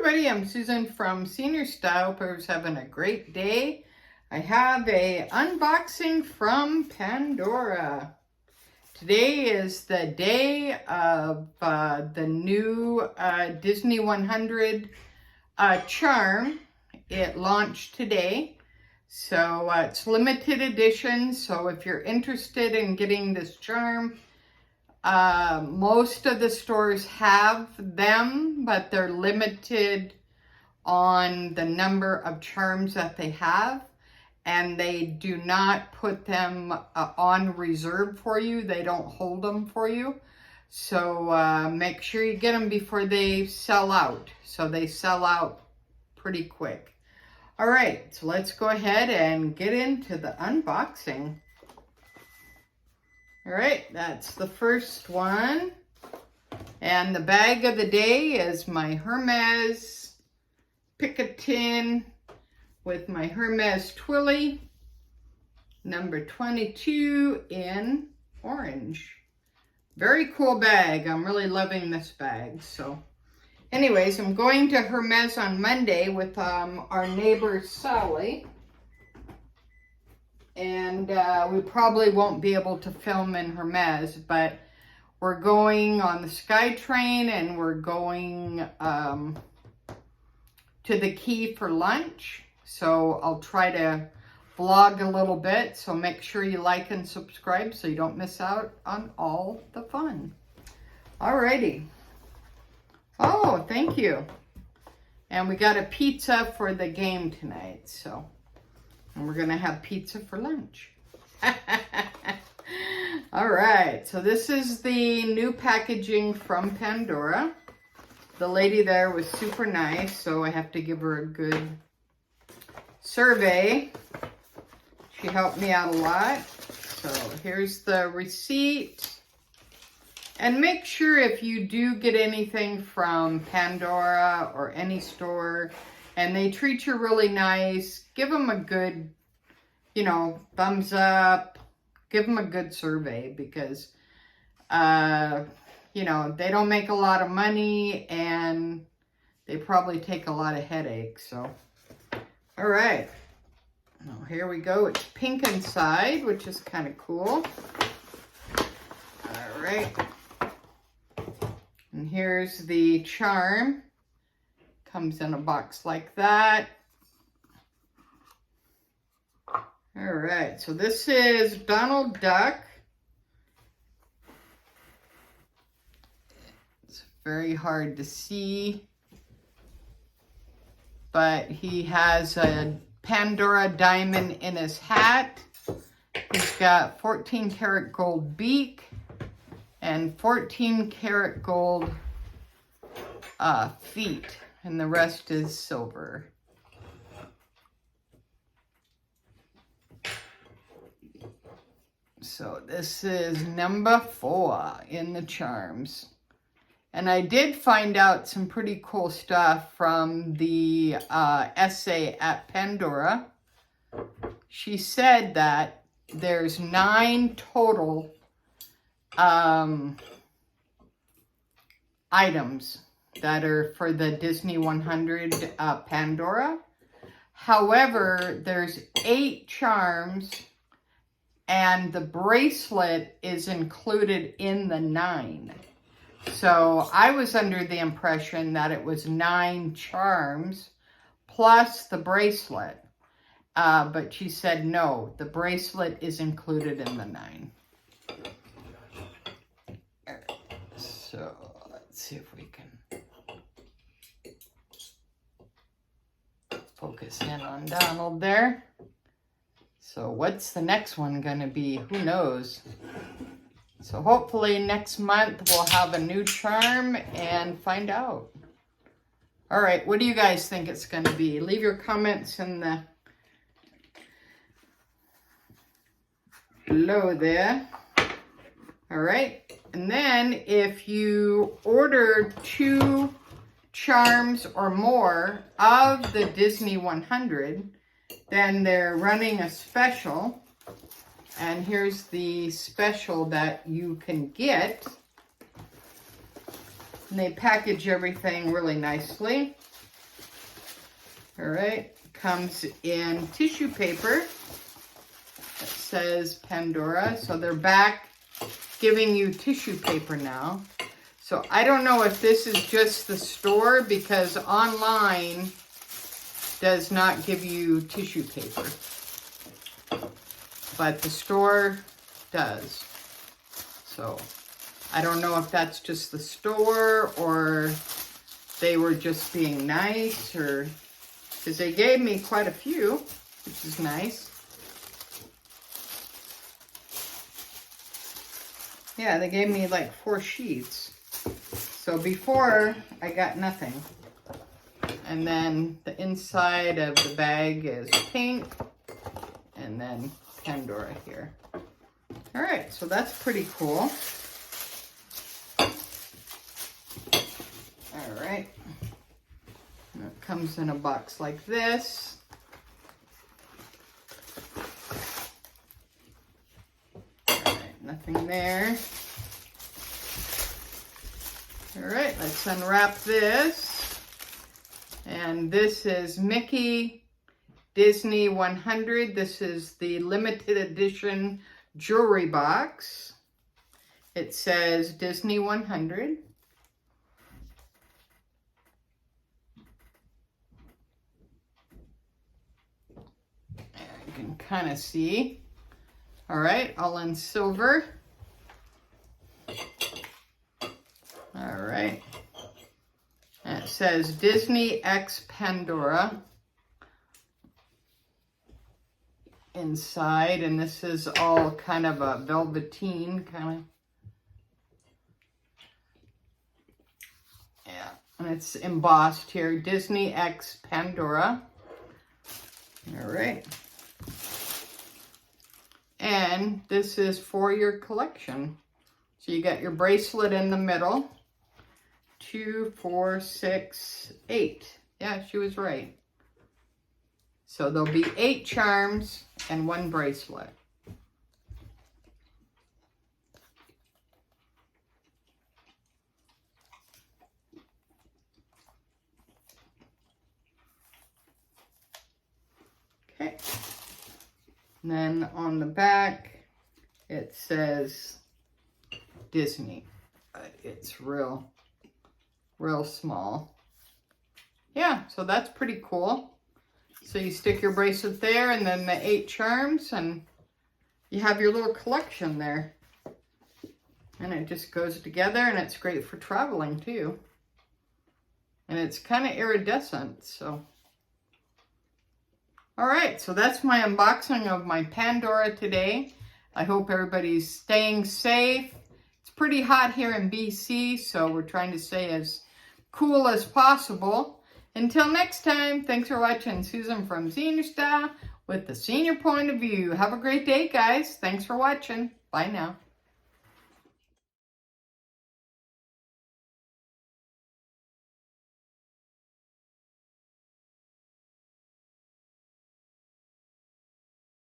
everybody, I'm Susan from Senior Style. Hope everyone's having a great day. I have a unboxing from Pandora. Today is the day of the new Disney 100 charm. It launched today. So it's limited edition. So if you're interested in getting this charm, most of the stores have them, but they're limited on the number of charms that they have, and they do not put them on reserve for you. They don't hold them for you. So make sure you get them before they sell out. So they sell out pretty quick. All right, so let's go ahead and get into the unboxing. All right, that's the first one. And the bag of the day is my Hermes Picatin with my Hermes Twilly, number 22 in orange. Very cool bag. I'm really loving this bag. So anyways, I'm going to Hermes on Monday with our neighbor Sally. And we probably won't be able to film in Hermes, but we're going on the SkyTrain and we're going to the Key for lunch. So I'll try to vlog a little bit. So make sure you like and subscribe so you don't miss out on all the fun. Alrighty. Oh, thank you. And we got a pizza for the game tonight, so. And we're going to have pizza for lunch. All right, so this is the new packaging from Pandora. The lady there was super nice, so I have to give her a good survey. She helped me out a lot. So here's the receipt. And make sure if you do get anything from Pandora or any store, and they treat you really nice, give them a good, thumbs up. Give them a good survey because, they don't make a lot of money and they probably take a lot of headaches. So, all right. Now, here we go. It's pink inside, which is kind of cool. All right. And here's the charm. Comes in a box like that. All right, so this is Donald Duck. It's very hard to see, but he has a Pandora diamond in his hat. He's got 14 karat gold beak and 14 karat gold feet. And the rest is silver. So this is number 4 in the charms. And I did find out some pretty cool stuff from the essay at Pandora. She said that there's 9 total items that are for the Disney 100 Pandora. However, there's 8 charms and the bracelet is included in the 9. So I was under the impression that it was 9 charms plus the bracelet. But she said no, the bracelet is included in the 9. So let's see if we can focus in on Donald there. So what's the next one going to be? Who knows? So hopefully next month we'll have a new charm and find out. All right, what do you guys think it's going to be? Leave your comments in the below there. All right, and then if you order 2 charms or more of the Disney 100, then they're running a special. And here's the special that you can get. And they package everything really nicely. All right, comes in tissue paper. It says Pandora, so they're back giving you tissue paper now. So I don't know if this is just the store, because online does not give you tissue paper, but the store does. So I don't know if that's just the store or they were just being nice, or because they gave me quite a few, which is nice. Yeah, they gave me like 4 sheets. So before, I got nothing. And then the inside of the bag is pink. And then Pandora here. All right, so that's pretty cool. All right. And it comes in a box like this. Nothing there. All right, let's unwrap this. And this is Mickey Disney 100. This is the limited edition jewelry box. It says Disney 100. And you can kind of see. All right, all in silver. All right. And it says Disney X Pandora inside, and this is all kind of a velveteen kind of. Yeah, and it's embossed here, Disney X Pandora. All right. And this is for your collection. So you got your bracelet in the middle. 2, 4, 6, 8. Yeah, she was right. So there'll be 8 charms and 1 bracelet. Okay. And then on the back, it says Disney. It's real small. Yeah, so that's pretty cool. So you stick your bracelet there, and then the 8 charms, and you have your little collection there. And it just goes together, and it's great for traveling too. And it's kind of iridescent, so. All right, so that's my unboxing of my Pandora today. I hope everybody's staying safe. It's pretty hot here in BC, so we're trying to stay as cool as possible. Until next time, thanks for watching. Susan from Senior Style with the senior point of view. Have a great day, guys. Thanks for watching. Bye now.